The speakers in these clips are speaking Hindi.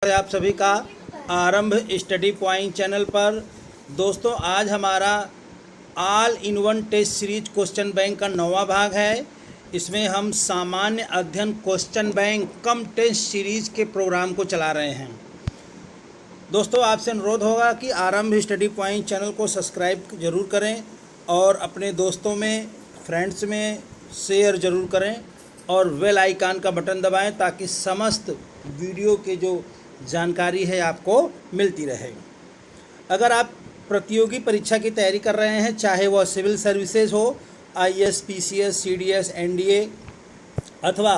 है आप सभी का आरंभ स्टडी पॉइंट चैनल पर। दोस्तों, आज हमारा all in one test series question bank का 9वां भाग है। इसमें हम सामान्य अध्ययन question bank cum test series के प्रोग्राम को चला रहे हैं। दोस्तों, आपसे अनुरोध होगा कि आरंभ स्टडी पॉइंट चैनल को सब्सक्राइब ज़रूर करें और अपने दोस्तों में, फ्रेंड्स में शेयर ज़रूर करें और बेल आइकन का बटन दबाएं ताकि समस्त वीडियो के जो जानकारी है आपको मिलती रहे। अगर आप प्रतियोगी परीक्षा की तैयारी कर रहे हैं, चाहे वह सिविल सर्विसेज हो, आईएएस, पीसीएस, सीडीएस, एनडीए अथवा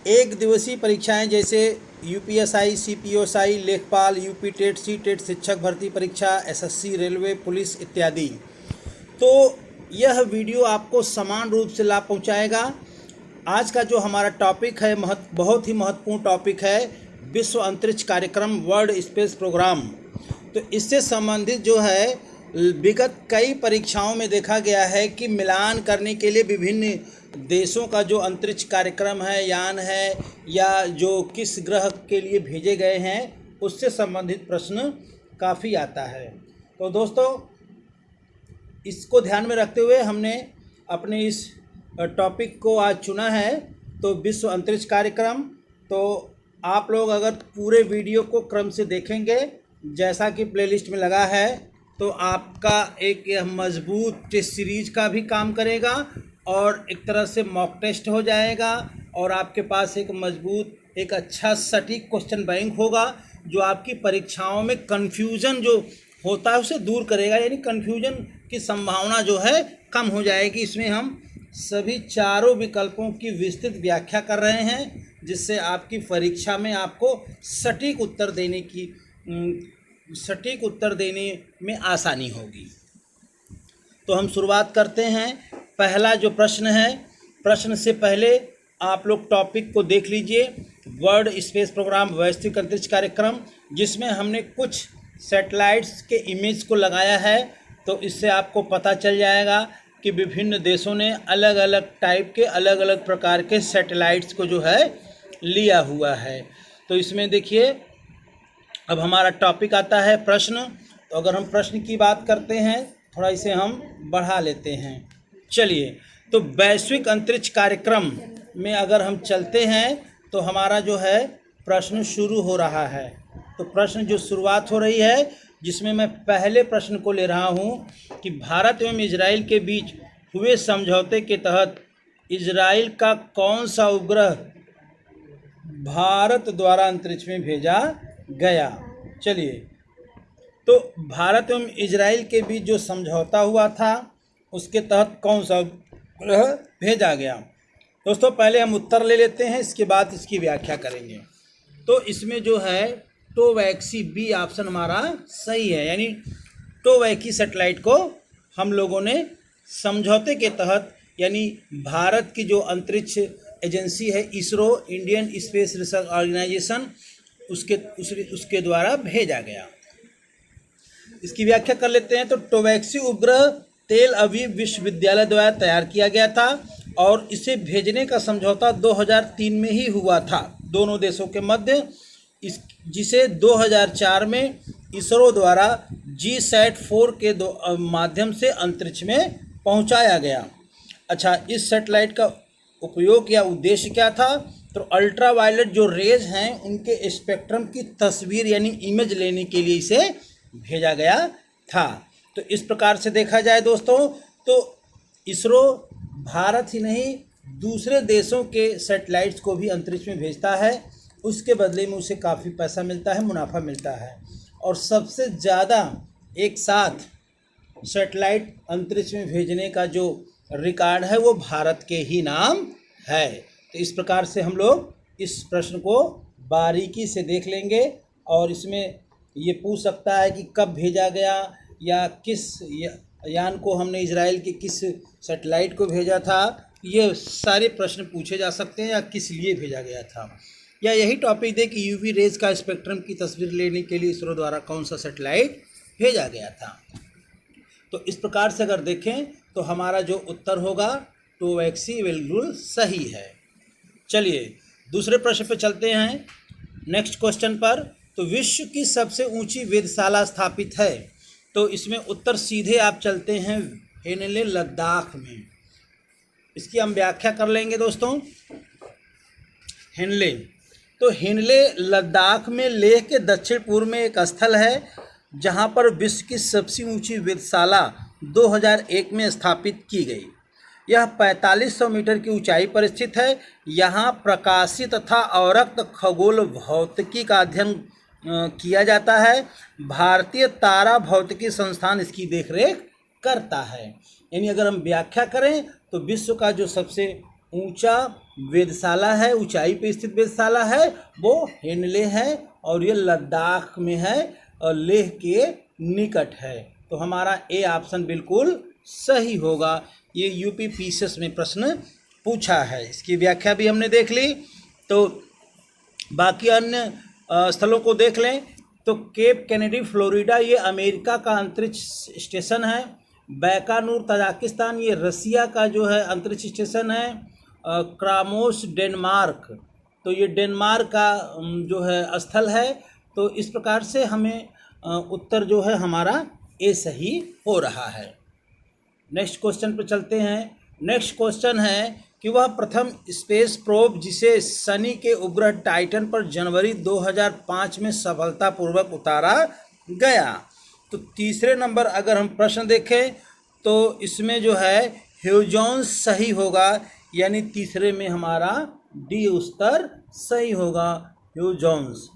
एक दिवसीय परीक्षाएं जैसे यूपीएसआई, सीपीओएसआई, लेखपाल, यूपी टेट, सी टेट, शिक्षक भर्ती परीक्षा, एसएससी, रेलवे, पुलिस इत्यादि, तो यह वीडियो आपको समान रूप से लाभ पहुंचाएगा। आज का जो हमारा टॉपिक है बहुत ही महत्वपूर्ण टॉपिक है, विश्व अंतरिक्ष कार्यक्रम, वर्ल्ड स्पेस प्रोग्राम। तो इससे संबंधित जो है विगत कई परीक्षाओं में देखा गया है कि मिलान करने के लिए विभिन्न देशों का जो अंतरिक्ष कार्यक्रम है, यान है, या जो किस ग्रह के लिए भेजे गए हैं, उससे संबंधित प्रश्न काफ़ी आता है। तो दोस्तों, इसको ध्यान में रखते हुए हमने अपने इस टॉपिक को आज चुना है, तो विश्व अंतरिक्ष कार्यक्रम। तो आप लोग अगर पूरे वीडियो को क्रम से देखेंगे जैसा कि प्लेलिस्ट में लगा है, तो आपका एक यह मजबूत टेस्ट सीरीज का भी काम करेगा और एक तरह से मॉक टेस्ट हो जाएगा और आपके पास एक मजबूत, एक अच्छा सटीक क्वेश्चन बैंक होगा जो आपकी परीक्षाओं में कन्फ्यूज़न जो होता है उसे दूर करेगा, यानी कन्फ्यूजन की संभावना जो है कम हो जाएगी। इसमें हम सभी चारों विकल्पों की विस्तृत व्याख्या कर रहे हैं जिससे आपकी परीक्षा में आपको सटीक उत्तर देने में आसानी होगी। तो हम शुरुआत करते हैं। पहला जो प्रश्न है, प्रश्न से पहले आप लोग टॉपिक को देख लीजिए, वर्ल्ड स्पेस प्रोग्राम, वैश्विक अंतरिक्ष कार्यक्रम, जिसमें हमने कुछ सैटेलाइट्स के इमेज को लगाया है। तो इससे आपको पता चल जाएगा कि विभिन्न देशों ने अलग अलग टाइप के, अलग अलग प्रकार के सैटेलाइट्स को जो है लिया हुआ है। तो इसमें देखिए, अब हमारा टॉपिक आता है प्रश्न। तो अगर हम प्रश्न की बात करते हैं, थोड़ा इसे हम बढ़ा लेते हैं। चलिए, तो वैश्विक अंतरिक्ष कार्यक्रम में अगर हम चलते हैं तो हमारा जो है प्रश्न शुरू हो रहा है। तो प्रश्न जो शुरुआत हो रही है, जिसमें मैं पहले प्रश्न को ले रहा हूं कि भारत एवं इजराइल के बीच हुए समझौते के तहत इजराइल का कौन सा उपग्रह भारत द्वारा अंतरिक्ष में भेजा गया। चलिए, तो भारत एवं इजराइल के बीच जो समझौता हुआ था उसके तहत कौन सा उपग्रह भेजा गया। दोस्तों, पहले हम उत्तर ले लेते हैं, इसके बाद इसकी व्याख्या करेंगे। तो इसमें जो है टोवैक्सी, बी ऑप्शन हमारा सही है, यानी टोवैक्सी सैटेलाइट को हम लोगों ने समझौते के तहत, यानी भारत की जो अंतरिक्ष एजेंसी है ISRO, Indian Space Research Organisation, उसके द्वारा भेजा गया। इसकी व्याख्या कर लेते हैं। तो टोवैक्सी उपग्रह तेल अवीव विश्वविद्यालय द्वारा तैयार किया गया था और इसे भेजने का समझौता 2003 में ही हुआ था दोनों देशों के मध्य, जिसे 2004 में इसरो द्वारा GSAT-4 के माध्यम से अंतरिक्ष में पहुंचाया गया। अच्छा, इस सैटेलाइट का उपयोग या उद्देश्य क्या था? तो अल्ट्रावायलेट जो रेज हैं उनके स्पेक्ट्रम की तस्वीर यानी इमेज लेने के लिए इसे भेजा गया था। तो इस प्रकार से देखा जाए दोस्तों, तो इसरो भारत ही नहीं दूसरे देशों के सैटेलाइट्स को भी अंतरिक्ष में भेजता है, उसके बदले में उसे काफ़ी पैसा मिलता है, मुनाफा मिलता है। और सबसे ज़्यादा एक साथ सैटेलाइट अंतरिक्ष में भेजने का जो रिकॉर्ड है वो भारत के ही नाम है। तो इस प्रकार से हम लोग इस प्रश्न को बारीकी से देख लेंगे और इसमें ये पूछ सकता है कि कब भेजा गया या किस यान को हमने इजराइल के किस सैटेलाइट को भेजा था, ये सारे प्रश्न पूछे जा सकते हैं, या किस लिए भेजा गया था, या यही टॉपिक दे कि यूवी रेज का स्पेक्ट्रम की तस्वीर लेने के लिए इसरो द्वारा कौन सा सैटेलाइट भेजा गया था। तो इस प्रकार से अगर देखें तो हमारा जो उत्तर होगा टोवैक्सी बिल्कुल सही है। चलिए दूसरे प्रश्न पे चलते हैं। नेक्स्ट क्वेश्चन पर तो विश्व की सबसे ऊंची वेधशाला स्थापित है, तो इसमें उत्तर सीधे आप चलते हैं हेनले लद्दाख में। इसकी हम व्याख्या कर लेंगे दोस्तों। हेनले, तो हेनले लद्दाख में लेह के दक्षिण पूर्व में एक स्थल है जहां पर विश्व की सबसे ऊंची वेधशाला 2001 में स्थापित की गई। यह 4500 मीटर की ऊंचाई पर स्थित है। यहाँ प्रकाशीय तथा अवरक्त खगोल भौतिकी का अध्ययन किया जाता है। भारतीय तारा भौतिकी संस्थान इसकी देखरेख करता है। यानी अगर हम व्याख्या करें तो विश्व का जो सबसे ऊंचा वेधशाला है, ऊंचाई पे स्थित वेधशाला है, वो हेनले है और ये लद्दाख में है और लेह के निकट है। तो हमारा ए ऑप्शन बिल्कुल सही होगा। ये यूपी पीसीएस में प्रश्न पूछा है। इसकी व्याख्या भी हमने देख ली। तो बाकी अन्य स्थलों को देख लें तो केप केनेडी फ्लोरिडा ये अमेरिका का अंतरिक्ष स्टेशन है। बैकानूर तजाकिस्तान ये रसिया का जो है अंतरिक्ष स्टेशन है। क्रामोस डेनमार्क, तो ये डेनमार्क का जो है स्थल है। तो इस प्रकार से हमें उत्तर जो है हमारा ए सही हो रहा है। नेक्स्ट क्वेश्चन पर चलते हैं। नेक्स्ट क्वेश्चन है कि वह प्रथम स्पेस प्रोब जिसे शनि के उपग्रह टाइटन पर जनवरी 2005 में सफलतापूर्वक उतारा गया। तो तीसरे नंबर अगर हम प्रश्न देखें तो इसमें जो है ह्यूजॉन्स सही होगा, यानी तीसरे में हमारा डी उत्तर सही होगा, ह्यूजॉन्स।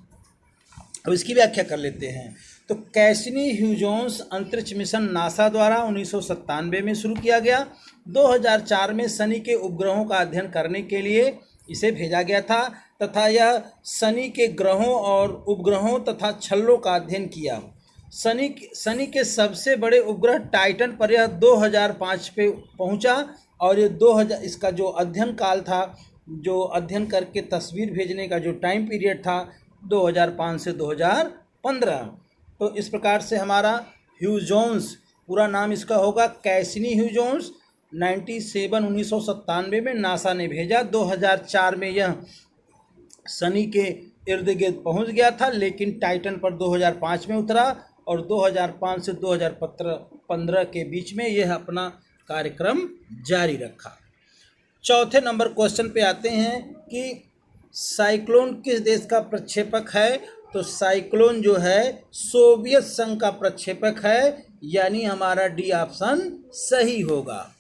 अब इसकी व्याख्या कर लेते हैं। तो कैसिनी ह्यूजॉन्स अंतरिक्ष मिशन नासा द्वारा 1997 में शुरू किया गया। 2004 में शनि के उपग्रहों का अध्ययन करने के लिए इसे भेजा गया था तथा यह शनि के ग्रहों और उपग्रहों तथा छल्लों का अध्ययन किया। शनि के सबसे बड़े उपग्रह टाइटन पर यह 2005 पे पहुंचा और ये 2000 इसका जो अध्ययन काल था, जो अध्ययन करके तस्वीर भेजने का जो टाइम पीरियड था 2005 से 2015। तो इस प्रकार से हमारा ह्यूजॉन्स, पूरा नाम इसका होगा कैसिनी ह्यूजॉन्स, 1997 में नासा ने भेजा। 2004 में यह शनि के इर्द गिर्द पहुँच गया था, लेकिन टाइटन पर 2005 में उतरा और 2005 से 2015 के बीच में यह अपना कार्यक्रम जारी रखा। चौथे नंबर क्वेश्चन पे आते हैं कि साइक्लोन किस देश का प्रक्षेपक है। तो साइक्लोन जो है सोवियत संघ का प्रक्षेपक है, यानी हमारा डी ऑप्शन सही होगा।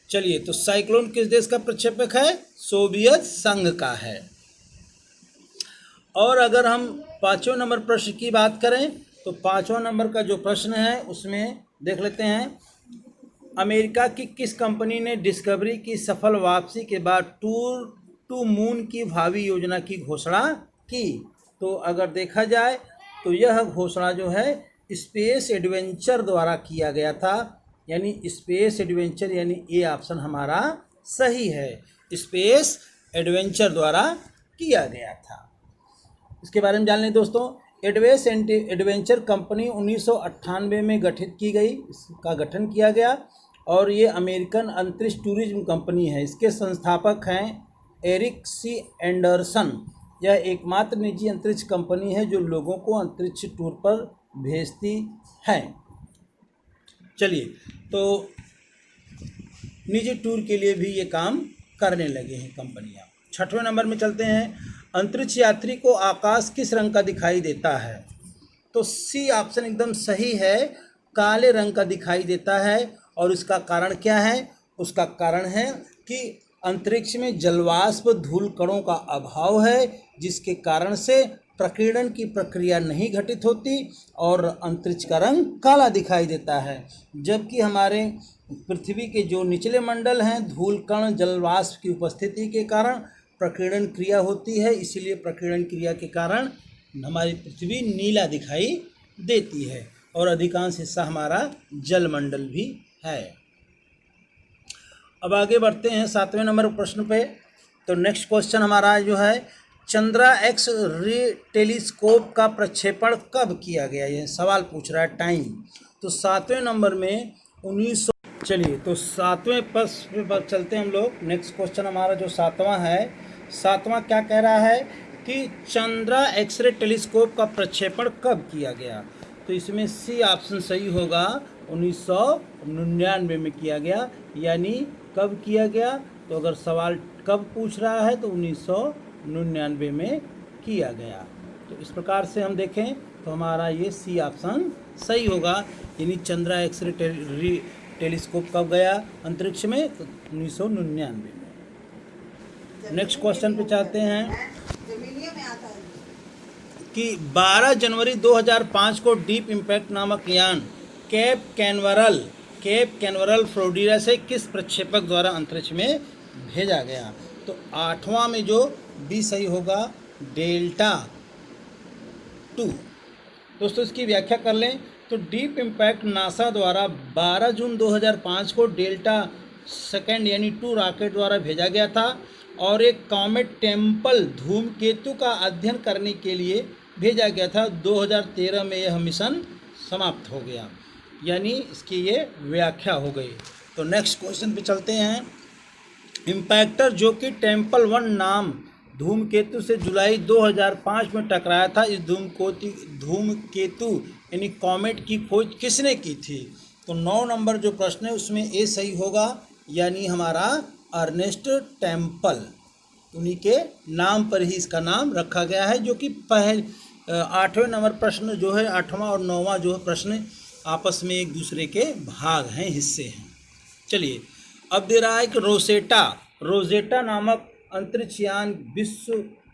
चलिए, तो साइक्लोन किस देश का प्रक्षेपक है? सोवियत संघ का है। और अगर हम पाँचवें नंबर प्रश्न की बात करें तो पाँचवां नंबर का जो प्रश्न है उसमें देख लेते हैं। अमेरिका की किस कंपनी ने डिस्कवरी की सफल वापसी के बाद टूर टू मून की भावी योजना की घोषणा की? तो अगर देखा जाए तो यह घोषणा जो है स्पेस एडवेंचर द्वारा किया गया था, यानी स्पेस एडवेंचर, यानी ए ऑप्शन हमारा सही है, स्पेस एडवेंचर द्वारा किया गया था। इसके बारे में जान लें दोस्तों। एडवेंचर कंपनी 1998 में गठित की गई, इसका गठन किया गया और ये अमेरिकन अंतरिक्ष टूरिज्म कंपनी है। इसके संस्थापक हैं एरिक सी एंडरसन। यह एकमात्र निजी अंतरिक्ष कंपनी है जो लोगों को अंतरिक्ष टूर पर भेजती है। चलिए, तो निजी टूर के लिए भी ये काम करने लगे हैं कंपनियां। छठवें नंबर में चलते हैं। अंतरिक्ष यात्री को आकाश किस रंग का दिखाई देता है? तो सी ऑप्शन एकदम सही है, काले रंग का दिखाई देता है। और इसका कारण क्या है? उसका कारण है कि अंतरिक्ष में जलवाष्प धूल कणों का अभाव है, जिसके कारण से प्रकीर्णन की प्रक्रिया नहीं घटित होती और अंतरिक्ष का रंग काला दिखाई देता है। जबकि हमारे पृथ्वी के जो निचले मंडल हैं, धूल कण जलवाष्प की उपस्थिति के कारण प्रकीर्णन क्रिया होती है, इसीलिए प्रकीर्णन क्रिया के कारण हमारी पृथ्वी नीला दिखाई देती है और अधिकांश हिस्सा हमारा जलमंडल भी है। अब आगे बढ़ते हैं 7वें नंबर प्रश्न पे। तो नेक्स्ट क्वेश्चन हमारा जो है, चंद्रा एक्स रे टेलीस्कोप का प्रक्षेपण कब किया गया? ये सवाल पूछ रहा है, टाइम। तो 7वें नंबर में 1900। चलिए, तो 7वें प्रश्न पर चलते हैं हम लोग। नेक्स्ट क्वेश्चन हमारा जो 7वां है, 7वां क्या कह रहा है कि चंद्रा एक्सरे टेलीस्कोप का प्रक्षेपण कब किया गया? तो इसमें सी ऑप्शन सही होगा, 1999 में किया गया। यानी कब किया गया? तो अगर सवाल कब पूछ रहा है तो 1999 में किया गया। तो इस प्रकार से हम देखें तो हमारा ये सी ऑप्शन सही होगा। यानी चंद्रा एक्सरे टेलीस्कोप कब गया अंतरिक्ष में? तो 1999 में। नेक्स्ट क्वेश्चन पे चलते हैं कि 12 जनवरी 2005 को डीप इम्पैक्ट नामक यान केप कैनवरल फ्लोरिडा से किस प्रक्षेपक द्वारा अंतरिक्ष में भेजा गया? तो 8वां में जो बी सही होगा, डेल्टा 2। दोस्तों इसकी व्याख्या कर लें तो डीप इम्पैक्ट नासा द्वारा 12 जून 2005 को डेल्टा सेकेंड यानी 2 रॉकेट द्वारा भेजा गया था और एक कॉमेट टेम्पल धूमकेतु का अध्ययन करने के लिए भेजा गया था। 2013 में यह मिशन समाप्त हो गया। यानी इसकी ये व्याख्या हो गई। तो नेक्स्ट क्वेश्चन पे चलते हैं। इम्पैक्टर जो कि टेम्पल 1 नाम धूमकेतु से जुलाई 2005 में टकराया था, इस धूमकेतु यानी कॉमेट की खोज किसने की थी? तो 9 नंबर जो प्रश्न है उसमें ए सही होगा। यानी हमारा अर्नेस्ट टेम्पल, उन्हीं के नाम पर ही इसका नाम रखा गया है। जो कि 8वें नंबर प्रश्न जो है, 8वां और 9वां जो है प्रश्न आपस में एक दूसरे के भाग हैं, हिस्से हैं। चलिए अब दे रहा है कि रोजेटा नामक अंतरिक्ष यान विश्व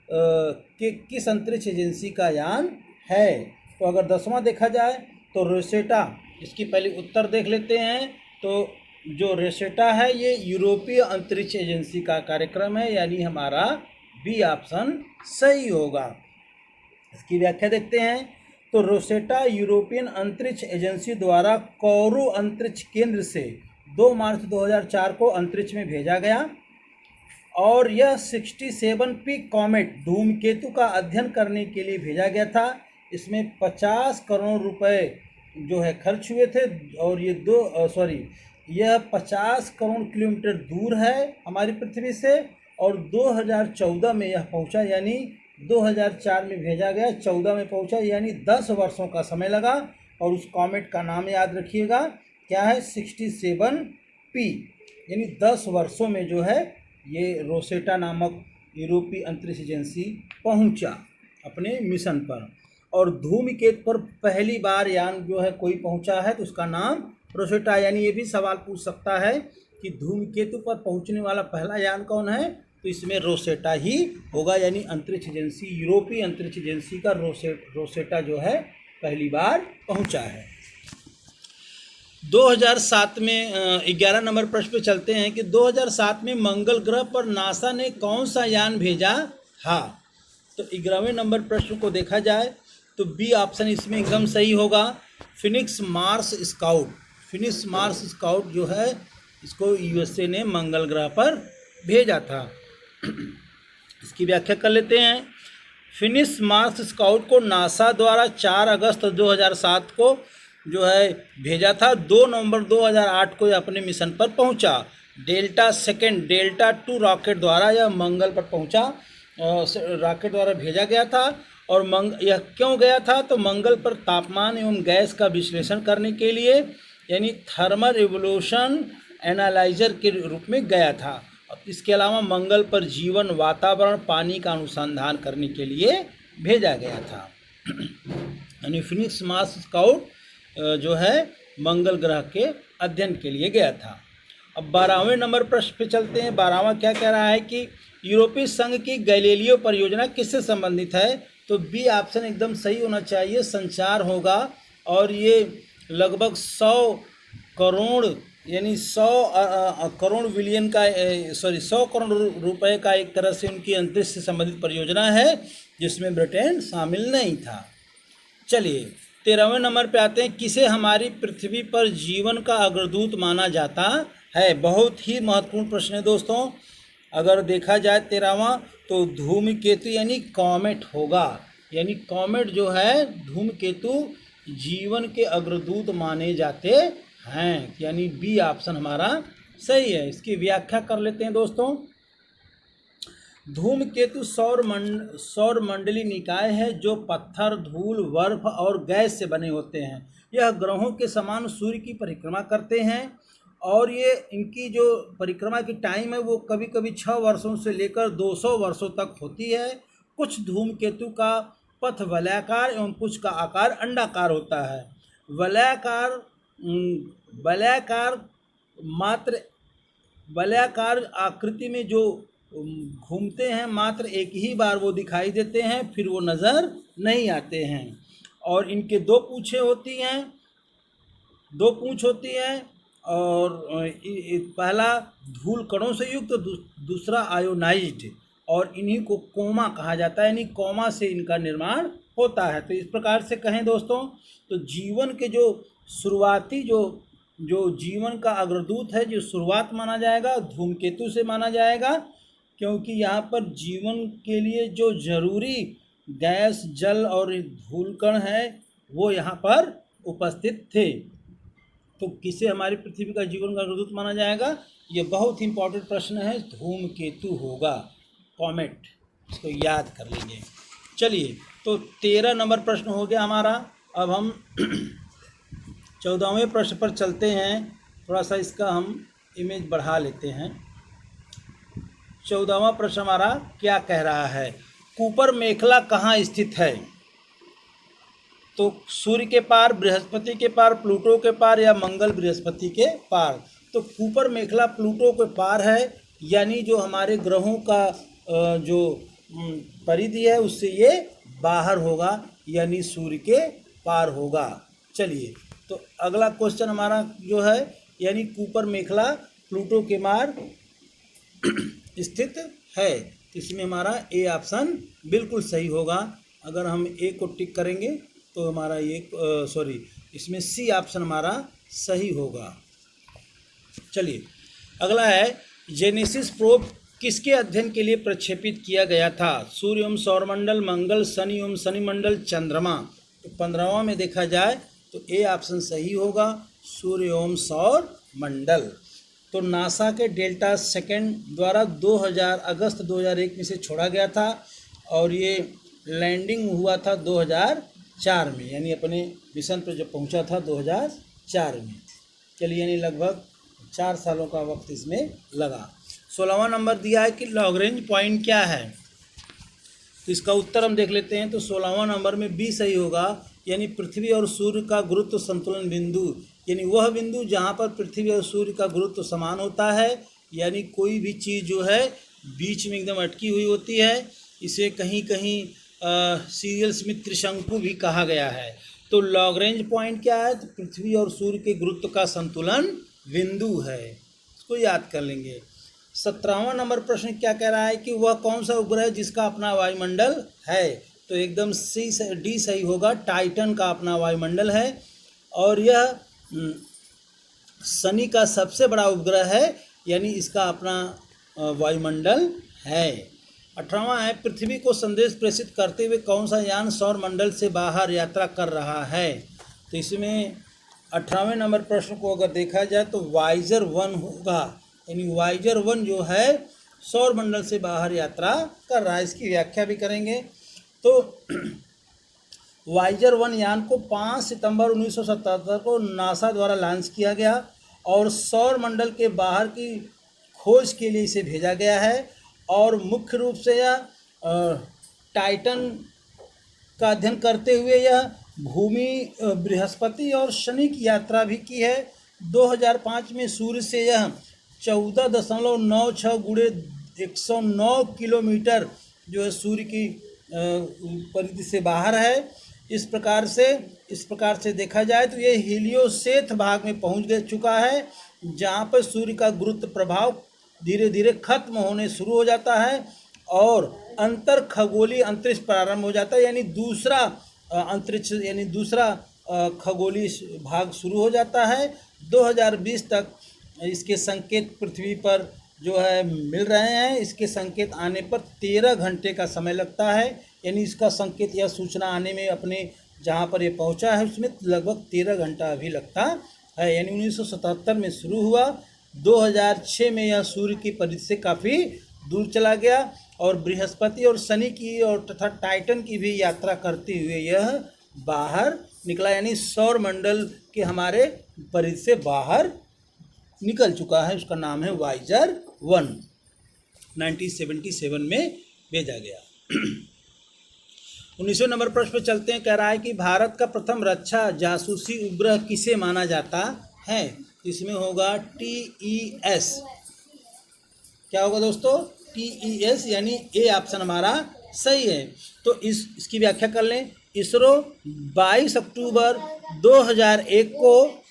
के किस अंतरिक्ष एजेंसी का यान है? तो अगर 10वां देखा जाए तो रोसेटा, इसकी पहले उत्तर देख लेते हैं। तो जो रोसेटा है ये यूरोपीय अंतरिक्ष एजेंसी का कार्यक्रम है। यानी हमारा बी ऑप्शन सही होगा। इसकी व्याख्या देखते हैं तो रोसेटा यूरोपियन अंतरिक्ष एजेंसी द्वारा कोरू अंतरिक्ष केंद्र से 2 मार्च 2004 को अंतरिक्ष में भेजा गया और यह 67P कॉमेट धूमकेतु का अध्ययन करने के लिए भेजा गया था। इसमें 50 करोड़ रुपए जो है खर्च हुए थे और यह 50 करोड़ किलोमीटर दूर है हमारी पृथ्वी से और 2014 में यह पहुंचा। यानी 2004 में भेजा गया, 14 में पहुंचा, यानी 10 वर्षों का समय लगा। और उस कॉमेट का नाम याद रखिएगा, क्या है? 67P। यानी 10 वर्षों में जो है ये रोसेटा नामक यूरोपीय अंतरिक्ष एजेंसी पहुंचा अपने मिशन पर। और धूमकेतु पर पहली बार यान जो है कोई पहुंचा है तो उसका नाम रोसेटा। यानी ये भी सवाल पूछ सकता है कि धूमकेतु पर पहुंचने वाला पहला यान कौन है? तो इसमें रोसेटा ही होगा। यानी अंतरिक्ष एजेंसी, यूरोपीय अंतरिक्ष एजेंसी का रोसेटा जो है पहली बार पहुंचा है। 2007 में 11 नंबर प्रश्न पे चलते हैं कि 2007 में मंगल ग्रह पर नासा ने कौन सा यान भेजा? हाँ, तो 11वें नंबर प्रश्न को देखा जाए तो बी ऑप्शन इसमें एकदम सही होगा, फिनिक्स मार्स स्काउट जो है इसको यूएसए ने मंगल ग्रह पर भेजा था। इसकी व्याख्या कर लेते हैं। फिनिक्स मार्स स्काउट को नासा द्वारा 4 अगस्त 2007 को जो है भेजा था। 2 नवंबर 2008 को यह अपने मिशन पर पहुंचा। डेल्टा 2 रॉकेट द्वारा यह मंगल पर पहुंचा, रॉकेट द्वारा भेजा गया था। और यह क्यों गया था? तो मंगल पर तापमान एवं गैस का विश्लेषण करने के लिए, यानी थर्मल इवोल्यूशन एनालाइजर के रूप में गया था। इसके अलावा मंगल पर जीवन, वातावरण, पानी का अनुसंधान करने के लिए भेजा गया था। यानी फिनिक्स मार्स स्काउट जो है मंगल ग्रह के अध्ययन के लिए गया था। अब 12वें नंबर प्रश्न पे चलते हैं। 12वां क्या कह रहा है कि यूरोपीय संघ की गैलीलियो परियोजना किससे संबंधित है? तो बी ऑप्शन एकदम सही होना चाहिए, संचार होगा। और ये लगभग 100 करोड़ यानी 100 करोड़ बिलियन का 100 करोड़ रुपए का एक तरह से उनकी अंतरिक्ष से संबंधित परियोजना है जिसमें ब्रिटेन शामिल नहीं था। चलिए 13वें नंबर पे आते हैं। किसे हमारी पृथ्वी पर जीवन का अग्रदूत माना जाता है? बहुत ही महत्वपूर्ण प्रश्न है दोस्तों। अगर देखा जाए 13वां तो धूमकेतु यानी कॉमेट होगा। यानी कॉमेट जो है धूमकेतु जीवन के अग्रदूत माने जाते हैं। यानी बी ऑप्शन हमारा सही है। इसकी व्याख्या कर लेते हैं दोस्तों। धूमकेतु सौर मंडलीय निकाय है जो पत्थर, धूल, बर्फ और गैस से बने होते हैं। यह ग्रहों के समान सूर्य की परिक्रमा करते हैं और ये इनकी जो परिक्रमा की टाइम है वो कभी कभी 6 वर्षों से लेकर 200 वर्षों तक होती है। कुछ धूमकेतु का पथ वलयाकार एवं कुछ का आकार अंडाकार होता है। वलयाकार वलयाकार मात्र वलयाकार आकृति में जो घूमते हैं मात्र एक ही बार वो दिखाई देते हैं, फिर वो नज़र नहीं आते हैं। और इनके दो पूँछ होती हैं और पहला धूल कणों से युक्त तो दूसरा आयोनाइज्ड, और इन्हीं को कोमा कहा जाता है, यानी कोमा से इनका निर्माण होता है। तो इस प्रकार से कहें दोस्तों तो जीवन के जो शुरुआती जो जीवन का अग्रदूत है, जो शुरुआत माना जाएगा धूमकेतु से माना जाएगा, क्योंकि यहाँ पर जीवन के लिए जो जरूरी गैस, जल और धूलकण है वो यहाँ पर उपस्थित थे। तो किसे हमारी पृथ्वी का जीवन का अग्रदूत माना जाएगा? ये बहुत ही इंपॉर्टेंट प्रश्न है, धूमकेतु होगा, कॉमेट, इसको याद कर लेंगे। चलिए, तो 13 नंबर प्रश्न हो गया हमारा। अब हम 14वें प्रश्न पर चलते हैं। थोड़ा सा इसका हम इमेज बढ़ा लेते हैं। 14वां प्रश्न हमारा क्या कह रहा है? कुपर मेखला कहाँ स्थित है? तो सूर्य के पार, बृहस्पति के पार, प्लूटो के पार या मंगल बृहस्पति के पार? तो कुपर मेखला प्लूटो के पार है, यानी जो हमारे ग्रहों का जो परिधि है उससे ये बाहर होगा, यानी सूर्य के पार होगा। चलिए, तो अगला क्वेश्चन हमारा जो है, यानी कुपर मेखला प्लूटो के मार स्थित है, इसमें हमारा ए ऑप्शन बिल्कुल सही होगा। अगर हम ए को टिक करेंगे तो हमारा ये इसमें सी ऑप्शन हमारा सही होगा। चलिए, अगला है जेनेसिस प्रोब किसके अध्ययन के लिए प्रक्षेपित किया गया था? सूर्य एवं सौरमंडल, मंगल, शनि एवं शनिमंडल, चंद्रमा। तो 15वां में देखा जाए तो ए ऑप्शन सही होगा, सूर्य एवं सौर मंडल। तो नासा के डेल्टा सेकंड द्वारा अगस्त 2001 में से छोड़ा गया था और ये लैंडिंग हुआ था 2004 में, यानी अपने मिशन पर जब पहुंचा था 2004 में। चलिए, यानी लगभग 4 सालों का वक्त इसमें लगा। 16वां नंबर दिया है कि लॉग्रेंज पॉइंट क्या है? तो इसका उत्तर हम देख लेते हैं। तो 16वां नंबर में बी सही होगा, यानी पृथ्वी और सूर्य का गुरुत्व संतुलन बिंदु, यानी वह बिंदु जहाँ पर पृथ्वी और सूर्य का गुरुत्व समान होता है, यानी कोई भी चीज़ जो है बीच में एकदम अटकी हुई होती है, इसे कहीं कहीं सीरियल स्मिथ त्रिशंकु भी कहा गया है। तो लॉग्रेंज पॉइंट क्या है? तो पृथ्वी और सूर्य के गुरुत्व का संतुलन बिंदु है, इसको याद कर लेंगे। 17वां नंबर प्रश्न क्या कह रहा है कि वह कौन सा उपग्रह जिसका अपना वायुमंडल है? तो एकदम डी सही होगा, टाइटन का अपना वायुमंडल है और यह शनि का सबसे बड़ा उपग्रह है, यानी इसका अपना वायुमंडल है। 18वां है पृथ्वी को संदेश प्रेषित करते हुए कौन सा यान सौर मंडल से बाहर यात्रा कर रहा है? तो इसमें 18वें नंबर प्रश्न को अगर देखा जाए तो वाइजर 1 होगा, यानी वाइजर 1 जो है सौर मंडल से बाहर यात्रा कर रहा है। इसकी व्याख्या भी करेंगे। तो वाइजर 1 यान को 5 सितंबर 1977 को नासा द्वारा लॉन्च किया गया और सौर मंडल के बाहर की खोज के लिए इसे भेजा गया है और मुख्य रूप से यह टाइटन का अध्ययन करते हुए यह भूमि, बृहस्पति और शनि की यात्रा भी की है। 2005 में सूर्य से यह 14.96 गुणे 109 किलोमीटर जो है सूर्य की परिधि से बाहर है। इस प्रकार से देखा जाए तो ये हीलियोसेथ भाग में पहुंच चुका है, जहां पर सूर्य का गुरुत्व प्रभाव धीरे धीरे खत्म होने शुरू हो जाता है और अंतर खगोलीय अंतरिक्ष प्रारंभ हो जाता है, यानी दूसरा अंतरिक्ष यानी दूसरा खगोलीय भाग शुरू हो जाता है। 2020 तक इसके संकेत पृथ्वी पर जो है मिल रहे हैं। इसके संकेत आने पर 13 घंटे का समय लगता है, यानी इसका संकेत या सूचना आने में अपने जहां पर ये पहुंचा है उसमें लगभग 13 घंटा अभी लगता है। यानी 1977 में शुरू हुआ, 2006 में यह सूर्य की परिधि से काफ़ी दूर चला गया और बृहस्पति और शनि की और तथा टाइटन की भी यात्रा करते हुए यह बाहर निकला, यानी सौर मंडल के हमारे परिधि से बाहर निकल चुका है। उसका नाम है वाइजर 1, 1977 में भेजा गया। 19वें नंबर प्रश्न पर चलते हैं। कह रहा है कि भारत का प्रथम रक्षा जासूसी उपग्रह किसे माना जाता है? इसमें होगा TES। क्या होगा दोस्तों? TES, यानी ए ऑप्शन हमारा सही है। तो इसकी व्याख्या कर लें। इसरो 22 अक्टूबर 2001 को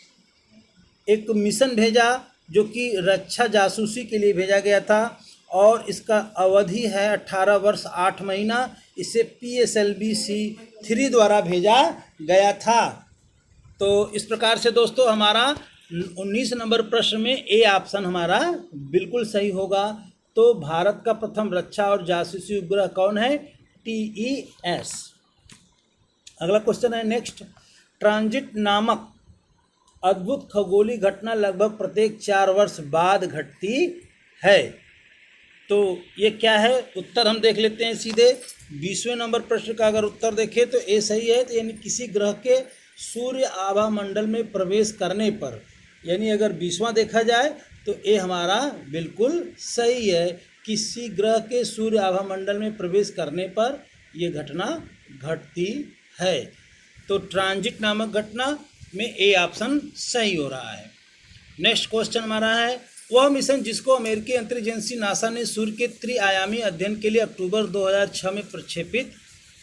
एक मिशन भेजा जो कि रक्षा जासूसी के लिए भेजा गया था और इसका अवधि है 18 वर्ष 8 महीना। इसे PSLV-C3 द्वारा भेजा गया था। तो इस प्रकार से दोस्तों हमारा 19 नंबर प्रश्न में ए ऑप्शन हमारा बिल्कुल सही होगा। तो भारत का प्रथम रक्षा और जासूसी उपग्रह कौन है? TES। अगला क्वेश्चन है नेक्स्ट। ट्रांजिट नामक अद्भुत खगोलीय घटना लगभग प्रत्येक 4 वर्ष बाद घटती है। तो ये क्या है? उत्तर हम देख लेते हैं सीधे। 20वें नंबर प्रश्न का अगर उत्तर देखें तो ए सही है। तो यानी किसी ग्रह के सूर्य आभा मंडल में प्रवेश करने पर, यानी अगर 20वां देखा जाए तो ए हमारा बिल्कुल सही है। किसी ग्रह के सूर्य आभा मंडल में प्रवेश करने पर यह घटना घटती है। तो ट्रांजिट नामक घटना में ए ऑप्शन सही हो रहा है। नेक्स्ट क्वेश्चन हमारा है, वह मिशन जिसको अमेरिकी अंतरिक्ष एजेंसी नासा ने सूर्य के त्रिआयामी अध्ययन के लिए अक्टूबर 2006 में प्रक्षेपित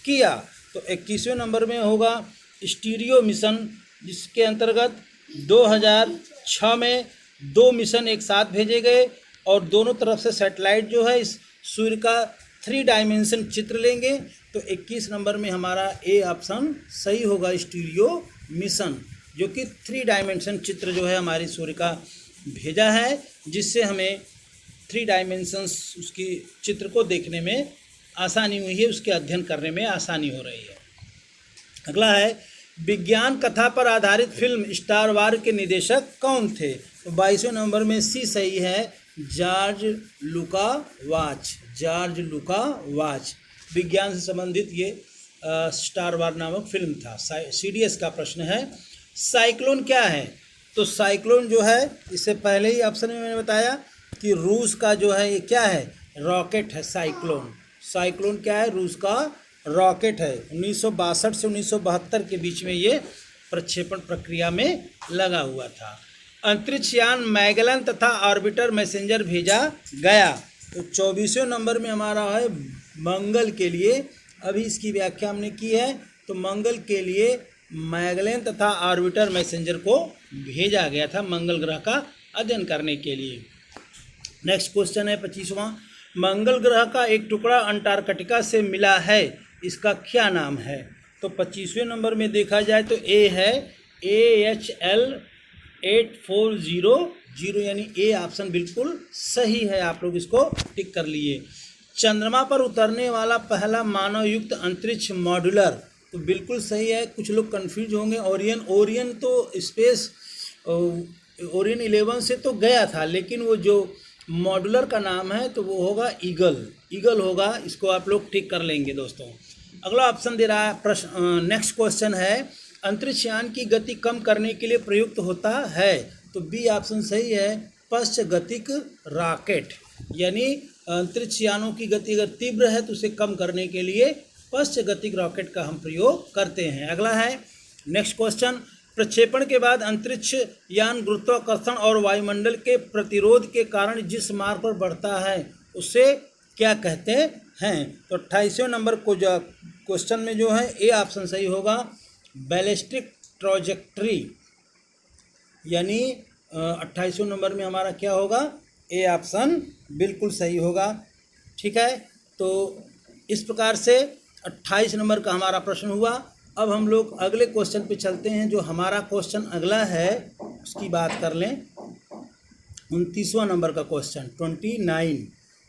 किया। तो 21वें नंबर में होगा स्टीरियो मिशन, जिसके अंतर्गत 2006 में 2 मिशन एक साथ भेजे गए और दोनों तरफ से सैटेलाइट जो है इस सूर्य का 3 डायमेंशन चित्र लेंगे। तो 21 नंबर में हमारा ए ऑप्शन सही होगा, स्टीरियो मिशन, जो कि 3 डायमेंशन चित्र जो है हमारी सूर्य का भेजा है, जिससे हमें 3 डायमेंशंस उसकी चित्र को देखने में आसानी हुई है, उसके अध्ययन करने में आसानी हो रही है। अगला है, विज्ञान कथा पर आधारित फिल्म स्टार वार के निर्देशक कौन थे? तो 22वें नंबर में सी सही है, जॉर्ज लुका वाच। जॉर्ज लुका वाच विज्ञान से संबंधित ये स्टार वार नामक फिल्म था। CDS का प्रश्न है। साइक्लोन क्या है? तो साइक्लोन जो है, इससे पहले ही ऑप्शन में मैंने बताया कि रूस का जो है ये क्या है? रॉकेट है साइक्लोन। साइक्लोन क्या है? रूस का रॉकेट है। 1962 से 1972 के बीच में ये प्रक्षेपण प्रक्रिया में लगा हुआ था। अंतरिक्ष यान मैगेलन तथा ऑर्बिटर मैसेंजर भेजा गया। तो 24वें नंबर में हमारा है मंगल के लिए। अभी इसकी व्याख्या हमने की है। तो मंगल के लिए मैगेलन तथा ऑर्बिटर मैसेंजर को भेजा गया था मंगल ग्रह का अध्ययन करने के लिए। नेक्स्ट क्वेश्चन है 25वां। मंगल ग्रह का एक टुकड़ा अंटार्कटिका से मिला है, इसका क्या नाम है? तो 25वें नंबर में देखा जाए तो ए है AHL 8400, यानी ए ऑप्शन बिल्कुल सही है। आप लोग इसको टिक कर लिए। चंद्रमा पर उतरने वाला पहला मानव युक्त अंतरिक्ष मॉड्यूलर, तो बिल्कुल सही है। कुछ लोग कंफ्यूज होंगे। ओरियन तो स्पेस ओरियन 11 से तो गया था, लेकिन वो जो मॉड्यूलर का नाम है तो वो होगा ईगल होगा। इसको आप लोग टिक कर लेंगे दोस्तों। अगला ऑप्शन दे रहा है प्रश्न। नेक्स्ट क्वेश्चन है, अंतरिक्ष यान की गति कम करने के लिए प्रयुक्त होता है। तो बी ऑप्शन सही है, पश्चगतिक रॉकेट। यानी अंतरिक्ष यानों की गति अगर तीव्र है तो उसे कम करने के लिए पश्चगतिक रॉकेट का हम प्रयोग करते हैं। अगला है नेक्स्ट क्वेश्चन, प्रक्षेपण के बाद अंतरिक्ष यान गुरुत्वाकर्षण और वायुमंडल के प्रतिरोध के कारण जिस मार्ग पर बढ़ता है उसे क्या कहते हैं? तो 28वें नंबर को जो क्वेश्चन में जो है ए ऑप्शन सही होगा, बैलिस्टिक ट्रॉजेक्ट्री। यानी 28वें नंबर में हमारा क्या होगा? ए ऑप्शन बिल्कुल सही होगा। ठीक है, तो इस प्रकार से 28 नंबर का हमारा प्रश्न हुआ। अब हम लोग अगले क्वेश्चन पे चलते हैं। जो हमारा क्वेश्चन अगला है उसकी बात कर लें। 29वां नंबर का क्वेश्चन 29।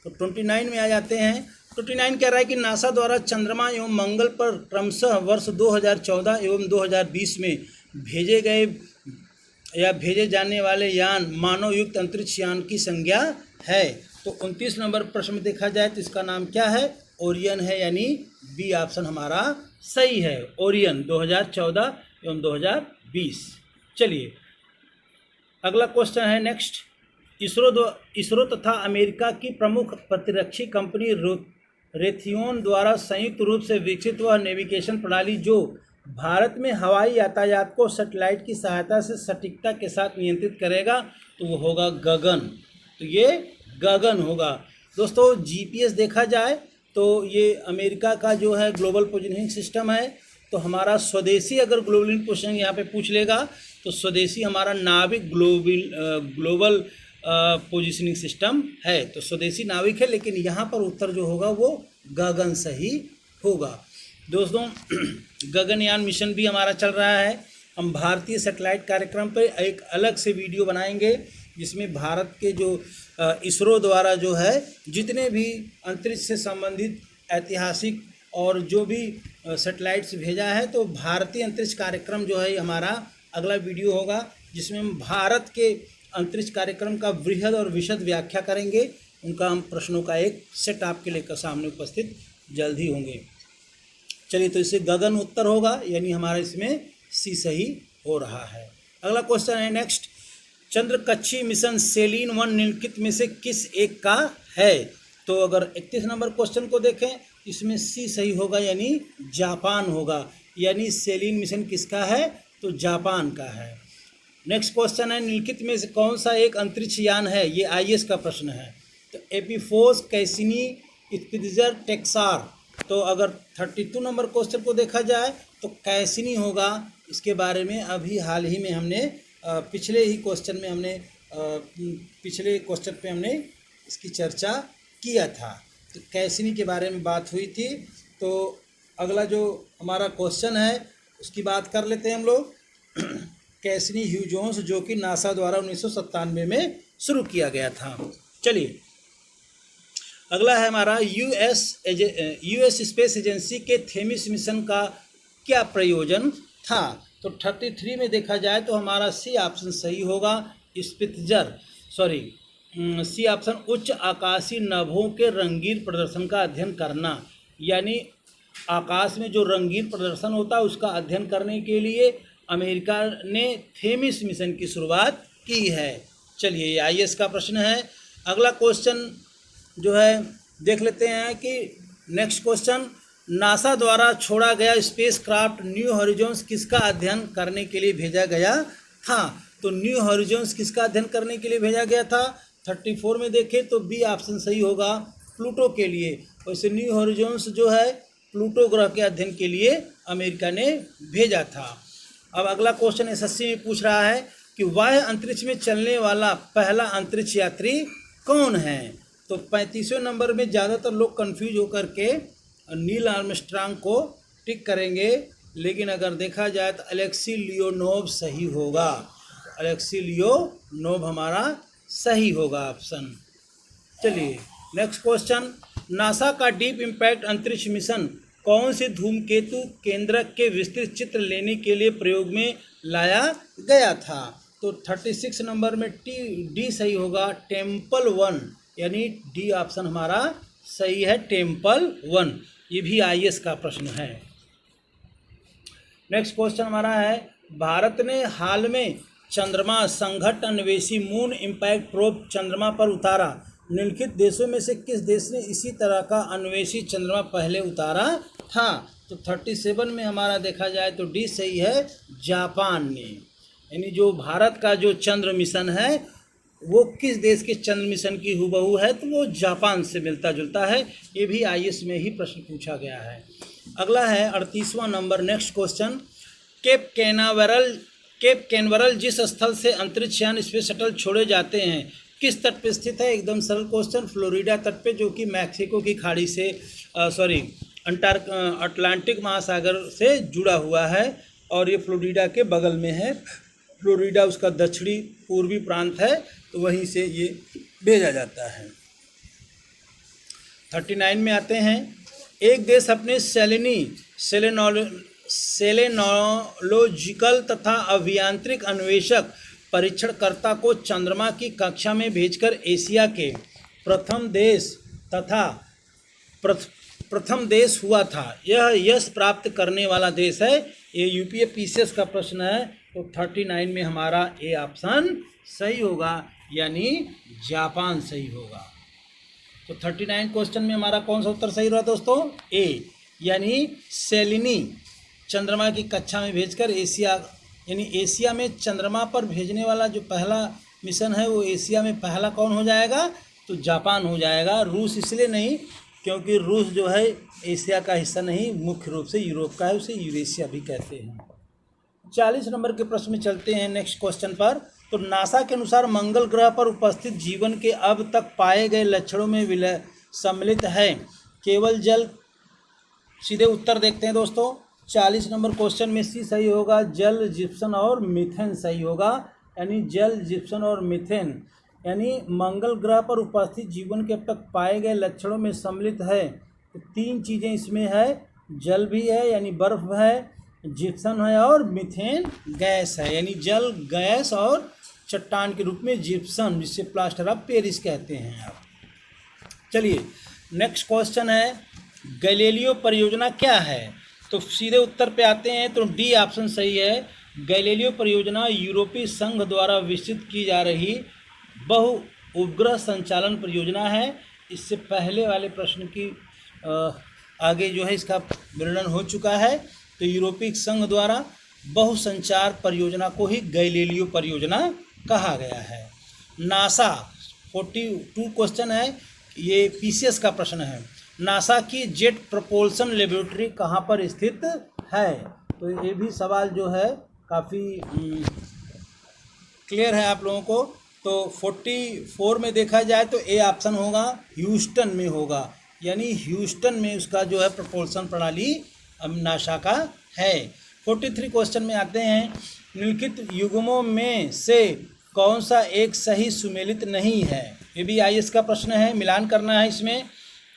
तो 29 में आ जाते हैं। 29 कह रहा है कि नासा द्वारा चंद्रमा एवं मंगल पर क्रमशः वर्ष 2014 एवं 2020 में भेजे गए या भेजे जाने वाले यान मानव युक्त अंतरिक्ष यान की संज्ञा है। तो 29 नंबर प्रश्न में देखा जाए तो इसका नाम क्या है, ओरियन है, यानी बी ऑप्शन हमारा सही है, ओरियन 2014 एवं 2020। चलिए अगला क्वेश्चन है नेक्स्ट। इसरो तथा अमेरिका की प्रमुख प्रतिरक्षी कंपनी रेथियोन द्वारा संयुक्त रूप से विकसित वह नेविगेशन प्रणाली जो भारत में हवाई यातायात को सैटेलाइट की सहायता से सटीकता के साथ नियंत्रित करेगा, तो वो होगा गगन। तो ये गगन होगा। दोस्तों जीपीएस देखा जाए तो ये अमेरिका का जो है ग्लोबल पोजिशनिंग सिस्टम है। तो हमारा स्वदेशी अगर ग्लोबल पोजिशनिंग यहाँ पे पूछ लेगा तो स्वदेशी हमारा नाविक ग्लोबल पोजिशनिंग सिस्टम है। तो स्वदेशी नाविक है, लेकिन यहाँ पर उत्तर जो होगा वो गगन सही होगा। दोस्तों गगनयान मिशन भी हमारा चल रहा है। हम भारतीय सैटेलाइट कार्यक्रम पर एक अलग से वीडियो बनाएंगे जिसमें भारत के जो इसरो द्वारा जो है जितने भी अंतरिक्ष से संबंधित ऐतिहासिक और जो भी सैटेलाइट्स भेजा है, तो भारतीय अंतरिक्ष कार्यक्रम जो है हमारा अगला वीडियो होगा जिसमें हम भारत के अंतरिक्ष कार्यक्रम का वृहद और विशद व्याख्या करेंगे। उनका हम प्रश्नों का एक सेट आपके लेकर सामने उपस्थित जल्द ही होंगे। चलिए तो इससे गगन उत्तर होगा, यानी हमारा इसमें सी सही हो रहा है। अगला क्वेश्चन है नेक्स्ट। चंद्रकक्षी मिशन सेलिन 1 निम्नलिखित में से किस एक का है? तो अगर 31 नंबर क्वेश्चन को देखें इसमें सी सही होगा, यानी जापान होगा। यानी सेलिन मिशन किसका है? तो जापान का है। नेक्स्ट क्वेश्चन है निम्नलिखित में से कौन सा एक अंतरिक्ष यान है? ये आईएएस का प्रश्न है। तो एपिफोर्स, कैसिनी, स्पित्ज़र, टेक्सार। तो अगर 32 नंबर क्वेश्चन को देखा जाए तो कैसिनी होगा। इसके बारे में अभी हाल ही में हमने पिछले क्वेश्चन पे हमने इसकी चर्चा किया था। तो कैसिनी के बारे में बात हुई थी। तो अगला जो हमारा क्वेश्चन है उसकी बात कर लेते हैं हम लोग। कैसिनी ह्यू जोन्स, जो कि नासा द्वारा 1997 में शुरू किया गया था। चलिए अगला है हमारा यूएस स्पेस एजेंसी के थेमिस मिशन का क्या प्रयोजन था? तो 33 में देखा जाए तो हमारा सी ऑप्शन सही होगा, स्पित्ज़र, सी ऑप्शन उच्च आकाशीय नभों के रंगीन प्रदर्शन का अध्ययन करना। यानी आकाश में जो रंगीन प्रदर्शन होता है उसका अध्ययन करने के लिए अमेरिका ने थेमिस मिशन की शुरुआत की है। चलिए ये आईएएस का प्रश्न है। अगला क्वेश्चन जो है देख लेते हैं कि नेक्स्ट क्वेश्चन, नासा द्वारा छोड़ा गया स्पेस क्राफ्ट न्यू हॉरिजॉन्स किसका अध्ययन करने के लिए भेजा गया था? तो न्यू हॉरिजॉन्स किसका अध्ययन करने के लिए भेजा गया था? 34 में देखें तो बी ऑप्शन सही होगा, प्लूटो के लिए। वैसे न्यू हॉरिजॉन्स जो है प्लूटो ग्रह के अध्ययन के लिए अमेरिका ने भेजा था। अब अगला क्वेश्चन एसएससी में पूछ रहा है कि वाह्य अंतरिक्ष में चलने वाला पहला अंतरिक्ष यात्री कौन है? तो 35वें नंबर में ज़्यादातर लोग कंफ्यूज होकर के नील आर्मस्ट्रांग को टिक करेंगे, लेकिन अगर देखा जाए तो अलेक्सी लियोनोव सही होगा। अलेक्सी लियोनोव हमारा सही होगा ऑप्शन। चलिए नेक्स्ट क्वेश्चन, नासा का डीप इम्पैक्ट अंतरिक्ष मिशन कौन से धूमकेतु केंद्रक के विस्तृत चित्र लेने के लिए प्रयोग में लाया गया था? तो 36 नंबर में डी सही होगा, टेम्पल 1, यानी डी ऑप्शन हमारा सही है, टेम्पल 1। ये भी आईएएस का प्रश्न है। नेक्स्ट क्वेश्चन हमारा है, भारत ने हाल में चंद्रमा संघट्ट अन्वेषी मून इम्पैक्ट प्रोब चंद्रमा पर उतारा। निम्नलिखित देशों में से किस देश ने इसी तरह का अन्वेषी चंद्रमा पहले उतारा था? तो 37 में हमारा देखा जाए तो डी सही है, जापान ने। यानी जो भारत का जो चंद्र मिशन है वो किस देश के चंद्र मिशन की हुबहू है? तो वो जापान से मिलता जुलता है। ये भी आईएएस में ही प्रश्न पूछा गया है। अगला है 38वां नंबर, नेक्स्ट क्वेश्चन, केप कैनवरल जिस स्थल से अंतरिक्षयान स्पेस शटल छोड़े जाते हैं किस तट पे स्थित है? एकदम सरल क्वेश्चन, फ्लोरिडा तट पे, जो कि मैक्सिको की खाड़ी से अटलांटिक महासागर से जुड़ा हुआ है और ये फ्लोरिडा के बगल में है। फ्लोरिडा उसका दक्षिणी पूर्वी प्रांत है, तो वहीं से ये भेजा जाता है। 39 में आते हैं, एक देश अपने सेलेनोलॉजिकल तथा अभियांत्रिक अन्वेषक परीक्षणकर्ता को चंद्रमा की कक्षा में भेजकर एशिया के प्रथम देश तथा प्रथम देश हुआ था। यह यश प्राप्त करने वाला देश है। ये यूपीए पीसीएस का प्रश्न है। तो 39 में हमारा ए ऑप्शन सही होगा, यानी जापान सही होगा। तो 39 क्वेश्चन में हमारा कौन सा उत्तर सही रहा दोस्तों? ए, यानी सेलिनी चंद्रमा की कक्षा में भेजकर एशिया, यानी एशिया में चंद्रमा पर भेजने वाला जो पहला मिशन है वो एशिया में पहला कौन हो जाएगा? तो जापान हो जाएगा। रूस इसलिए नहीं क्योंकि रूस जो है एशिया का हिस्सा नहीं, मुख्य रूप से यूरोप का है, उसे यूरेशिया भी कहते हैं। 40 नंबर के प्रश्न में चलते हैं नेक्स्ट क्वेश्चन पर। तो नासा के अनुसार मंगल ग्रह पर उपस्थित जीवन के अब तक पाए गए लक्षणों में सम्मिलित है केवल जल। सीधे उत्तर देखते हैं दोस्तों। 40 नंबर क्वेश्चन में सी सही होगा, जल, जिप्सन और मीथेन सही होगा, यानी जल, जिप्सन और मीथेन। यानी मंगल ग्रह पर उपस्थित जीवन के अब तक पाए गए लक्षणों में सम्मिलित है। तो 3 चीज़ें इसमें है, जल भी है यानी बर्फ है, जिप्सन है और मीथेन गैस है, यानी जल, गैस और चट्टान के रूप में जिप्सन, जिसे प्लास्टर ऑफ पेरिस कहते हैं आप। चलिए नेक्स्ट क्वेश्चन है, गैलीलियो परियोजना क्या है? तो सीधे उत्तर पे आते हैं। तो डी ऑप्शन सही है। गैलीलियो परियोजना यूरोपीय संघ द्वारा विकसित की जा रही बहु उपग्रह संचालन परियोजना है। इससे पहले वाले प्रश्न की आगे जो है इसका वर्णन हो चुका है। तो यूरोपीय संघ द्वारा बहुसंचार परियोजना को ही गैलीलियो परियोजना कहा गया है। नासा 42 क्वेश्चन है, ये पीसीएस का प्रश्न है। नासा की जेट प्रपोल्सन लेबोरेटरी कहाँ पर स्थित है? तो ये भी सवाल जो है काफ़ी क्लियर है आप लोगों को। तो 44 में देखा जाए तो ए ऑप्शन होगा, ह्यूस्टन में होगा, यानी ह्यूस्टन में उसका जो है प्रपोल्सन प्रणाली नासा का है। 43 क्वेश्चन में आते हैं, निम्नलिखित युग्मों में से कौन सा एक सही सुमेलित नहीं है? ये भी आईएएस का प्रश्न है, मिलान करना है इसमें।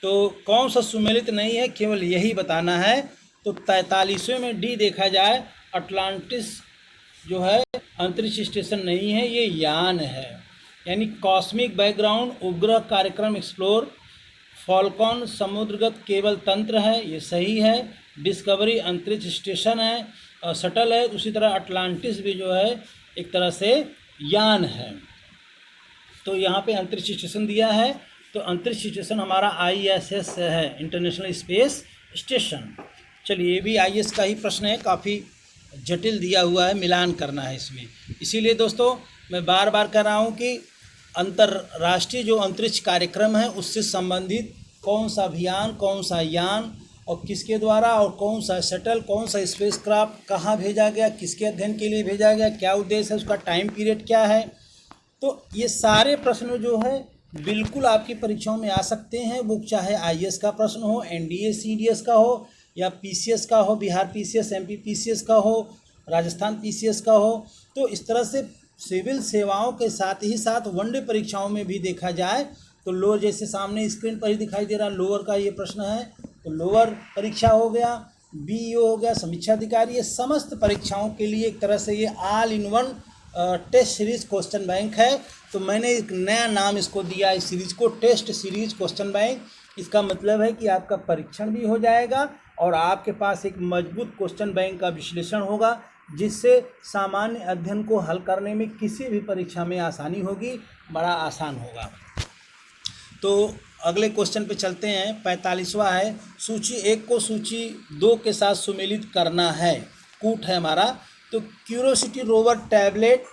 तो कौन सा सुमेलित नहीं है, केवल यही बताना है। तो 43वें में डी देखा जाए, अटलांटिस जो है अंतरिक्ष स्टेशन नहीं है, ये यान है, यानी कॉस्मिक बैकग्राउंड उपग्रह कार्यक्रम एक्सप्लोर। फॉल्कॉन समुद्रगत केबल तंत्र है, ये सही है। डिस्कवरी अंतरिक्ष स्टेशन है, शटल है। उसी तरह अटलांटिस भी जो है एक तरह से यान है। तो यहाँ पे अंतरिक्ष स्टेशन दिया है। तो अंतरिक्ष स्टेशन हमारा ISS है, इंटरनेशनल स्पेस स्टेशन। चलिए ये भी IS का ही प्रश्न है, काफ़ी जटिल दिया हुआ है, मिलान करना है इसमें। इसीलिए दोस्तों मैं बार बार कह रहा हूँ कि अंतर्राष्ट्रीय जो अंतरिक्ष कार्यक्रम है उससे संबंधित कौन सा अभियान, कौन सा यान और किसके द्वारा, और कौन सा शटल, कौन सा स्पेसक्राफ्ट कहाँ भेजा गया, किसके अध्ययन के लिए भेजा गया, क्या उद्देश्य है, उसका टाइम पीरियड क्या है। तो ये सारे प्रश्न जो है बिल्कुल आपकी परीक्षाओं में आ सकते हैं। वो चाहे IS का प्रश्न हो, NDA CDS का हो, या PCS का हो, बिहार PCS, MP PCS का हो, राजस्थान PCS का हो। तो इस तरह से सिविल सेवाओं के साथ ही साथ वनडे परीक्षाओं में भी देखा जाए तो लोअर, जैसे सामने स्क्रीन पर ही दिखाई दे रहा लोअर का ये प्रश्न है, तो लोअर परीक्षा हो गया, BEO हो गया, समीक्षा अधिकारी, ये समस्त परीक्षाओं के लिए एक तरह से ये all in one test series question bank है। तो मैंने एक नया नाम इसको दिया इस सीरीज को, टेस्ट सीरीज क्वेश्चन बैंक। इसका मतलब है कि आपका परीक्षण भी हो जाएगा और आपके पास एक मजबूत क्वेश्चन बैंक का विश्लेषण होगा, जिससे सामान्य अध्ययन को हल करने में किसी भी परीक्षा में आसानी होगी, बड़ा आसान होगा। तो अगले क्वेश्चन पे चलते हैं। 45वां है, सूची 1 को सूची 2 के साथ सुमेलित करना है। कूट है हमारा। तो curiosity rover tablet,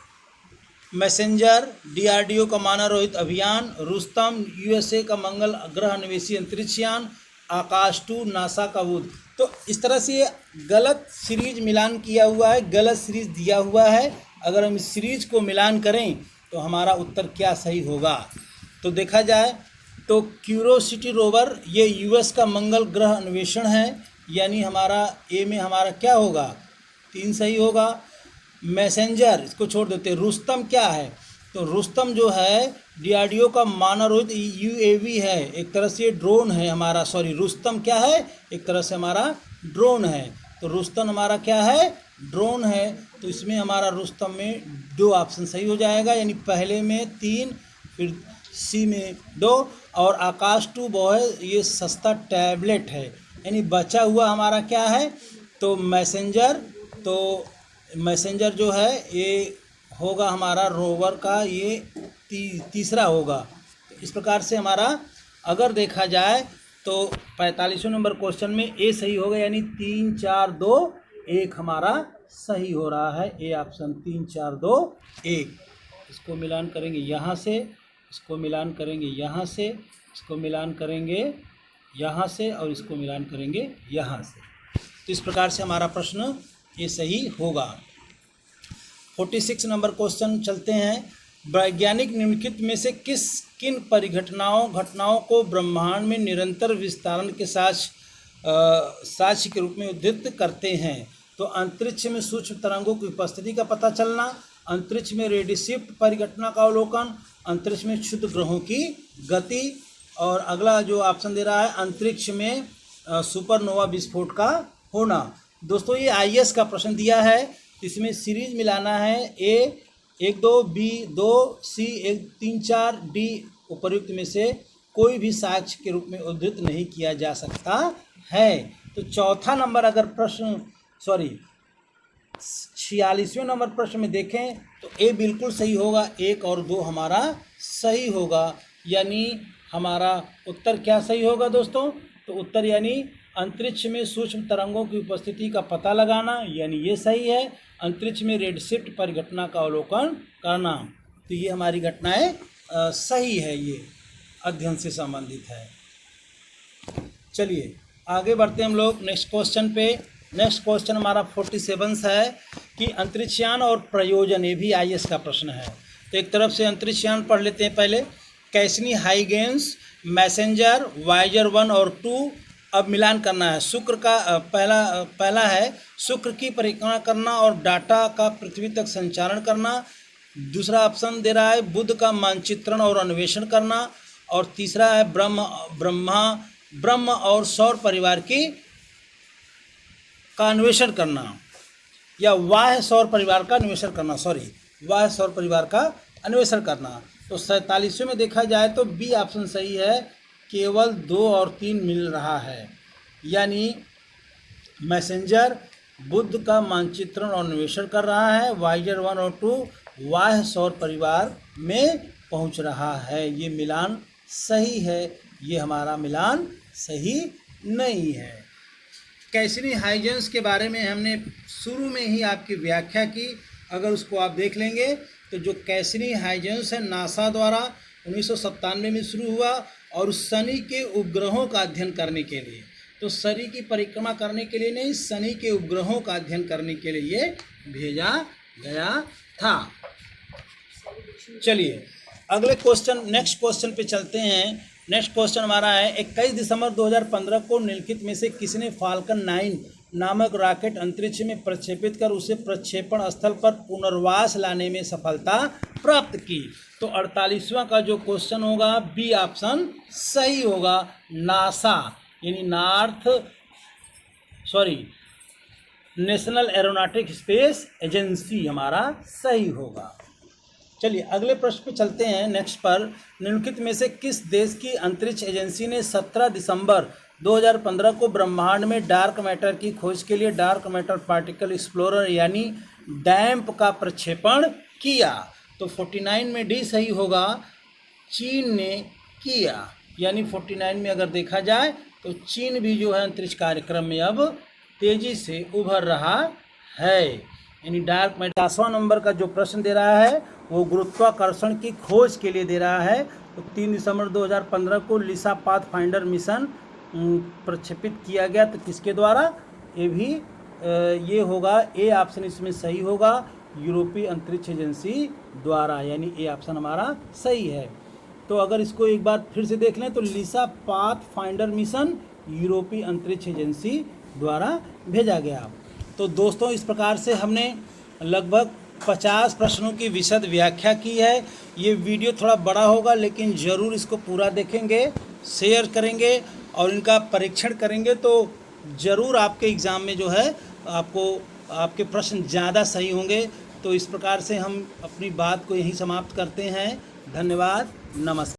messenger DRDO का मानव रोहित अभियान, रुस्तम USA का मंगल ग्रह अन्वेषी अंतरिक्ष यान, आकाश 2 नासा का बुध। तो इस तरह से ये गलत सीरीज मिलान किया हुआ है, गलत सीरीज दिया हुआ है। अगर हम इस सीरीज को मिलान करें तो हमारा उत्तर क्या सही होगा? तो देखा जाए तो क्यूरोसिटी रोवर ये US का मंगल ग्रह अन्वेषण है, यानी हमारा ए में हमारा क्या होगा? 3 सही होगा। मैसेंजर इसको छोड़ देते हैं। रुस्तम क्या है? तो रुस्तम जो है DRDO का मानव रोहित UAV है, एक तरह से ड्रोन है हमारा। सॉरी, रुस्तम क्या है? एक तरह से हमारा ड्रोन है। तो रुस्तम हमारा क्या है? ड्रोन है। तो इसमें हमारा रुस्तम में 2 ऑप्शन सही हो जाएगा, यानी पहले में 3, फिर सी में 2, और आकाश टू बॉय ये सस्ता टैबलेट है। यानी बचा हुआ हमारा क्या है, तो मैसेंजर, तो मैसेंजर जो है ये होगा हमारा रोवर का ये तीसरा होगा। तो इस प्रकार से हमारा अगर देखा जाए तो 45वें नंबर क्वेश्चन में ए सही होगा, यानी 3 4 2 1 हमारा सही हो रहा है। A option 3 4 2 1। इसको मिलान करेंगे यहाँ से, इसको मिलान करेंगे यहाँ से, इसको मिलान करेंगे यहाँ से, और इसको मिलान करेंगे यहाँ से। तो इस प्रकार से हमारा प्रश्न ये सही होगा। 46 नंबर क्वेश्चन चलते हैं। वैज्ञानिक निम्नलिखित में से किन घटनाओं को ब्रह्मांड में निरंतर विस्तारण के साक्ष्य के रूप में उद्धृत करते हैं? तो अंतरिक्ष में सूक्ष्म तरंगों की उपस्थिति का पता चलना, अंतरिक्ष में रेडिशिफ्ट परिघटना का अवलोकन, अंतरिक्ष में क्षुद्र ग्रहों की गति, और अगला जो ऑप्शन दे रहा है अंतरिक्ष में सुपरनोवा विस्फोट का होना। दोस्तों ये आईएएस का प्रश्न दिया है, इसमें सीरीज मिलाना है। ए 1 2, बी 2, सी 1 3 4, डी उपर्युक्त में से कोई भी साक्ष्य के रूप में उद्धृत नहीं किया जा सकता है। तो चौथा नंबर अगर प्रश्न 46वें नंबर प्रश्न में देखें तो ए बिल्कुल सही होगा, 1 और 2 हमारा सही होगा। यानी हमारा उत्तर क्या सही होगा दोस्तों? तो उत्तर यानी अंतरिक्ष में सूक्ष्म तरंगों की उपस्थिति का पता लगाना, यानी ये सही है। अंतरिक्ष में रेडशिफ्ट परिघटना का अवलोकन करना, तो ये हमारी घटनाएं सही है, ये अध्ययन से संबंधित है। चलिए आगे बढ़ते हैं हम लोग नेक्स्ट क्वेश्चन पे। नेक्स्ट क्वेश्चन हमारा 47 है कि अंतरिक्षयान और प्रयोजन, ये भी आईएएस का प्रश्न है। तो एक तरफ से अंतरिक्षयान पढ़ लेते हैं पहले। कैसनी हाइगेंस मैसेंजर वायेजर 1 और 2, अब मिलान करना है। शुक्र का पहला है शुक्र की परिक्रमा करना और डाटा का पृथ्वी तक संचारण करना। दूसरा ऑप्शन दे रहा है बुध का मानचित्रण और अन्वेषण करना, और तीसरा है ब्रह्म और सौर परिवार का अन्वेषण करना, या वाह सौर परिवार का अन्वेषण करना, वाह सौर परिवार का अन्वेषण करना। तो 47वें में देखा जाए तो बी ऑप्शन सही है, केवल 2 और 3 मिल रहा है। यानी मैसेंजर बुध का मानचित्रण और अन्वेषण कर रहा है, वायेजर 1 और 2 वाह सौर परिवार में पहुंच रहा है। ये मिलान सही है, ये हमारा मिलान सही नहीं है। कैसनी हाइगेंस के बारे में हमने शुरू में ही आपकी व्याख्या की, अगर उसको आप देख लेंगे तो जो कैसनी हाइगेंस है नासा द्वारा 1997 में शुरू हुआ, और शनि के उपग्रहों का अध्ययन करने के लिए, तो शनि की परिक्रमा करने के लिए नहीं, शनि के उपग्रहों का अध्ययन करने के लिए भेजा गया था। चलिए अगले क्वेश्चन नेक्स्ट क्वेश्चन पे चलते हैं। नेक्स्ट क्वेश्चन हमारा है 21 दिसंबर 2015 को निम्नलिखित में से किसने फाल्कन 9 नामक रॉकेट अंतरिक्ष में प्रक्षेपित कर उसे प्रक्षेपण स्थल पर पुनर्वास लाने में सफलता प्राप्त की? तो 48वां का जो क्वेश्चन होगा बी ऑप्शन सही होगा, नासा यानी नेशनल एरोनॉटिक स्पेस एजेंसी हमारा सही होगा। चलिए अगले प्रश्न पे चलते हैं नेक्स्ट पर। निम्नलिखित में से किस देश की अंतरिक्ष एजेंसी ने 17 दिसंबर 2015 को ब्रह्मांड में डार्क मैटर की खोज के लिए डार्क मैटर पार्टिकल एक्सप्लोरर यानी डैम्प का प्रक्षेपण किया? तो 49 में डी सही होगा, चीन ने किया। यानी 49 में अगर देखा जाए तो चीन भी जो है अंतरिक्ष कार्यक्रम में अब तेजी से उभर रहा है। यानी डार्क मैटर। 10वां नंबर का जो प्रश्न दे रहा है वो गुरुत्वाकर्षण की खोज के लिए दे रहा है। तो 3 दिसंबर 2015 को लिसा पाथफाइंडर मिशन प्रक्षेपित किया गया, तो किसके द्वारा? ये भी ये होगा, ए ऑप्शन इसमें सही होगा, यूरोपीय अंतरिक्ष एजेंसी द्वारा, यानी ए ऑप्शन हमारा सही है। तो अगर इसको एक बार फिर से देख लें तो लिसा पाथफाइंडर मिशन यूरोपीय अंतरिक्ष एजेंसी द्वारा भेजा गया। तो दोस्तों इस प्रकार से हमने लगभग 50 प्रश्नों की विशद व्याख्या की है। ये वीडियो थोड़ा बड़ा होगा लेकिन ज़रूर इसको पूरा देखेंगे, शेयर करेंगे और इनका परीक्षण करेंगे तो ज़रूर आपके एग्ज़ाम में जो है आपको आपके प्रश्न ज़्यादा सही होंगे। तो इस प्रकार से हम अपनी बात को यहीं समाप्त करते हैं। धन्यवाद, नमस्कार।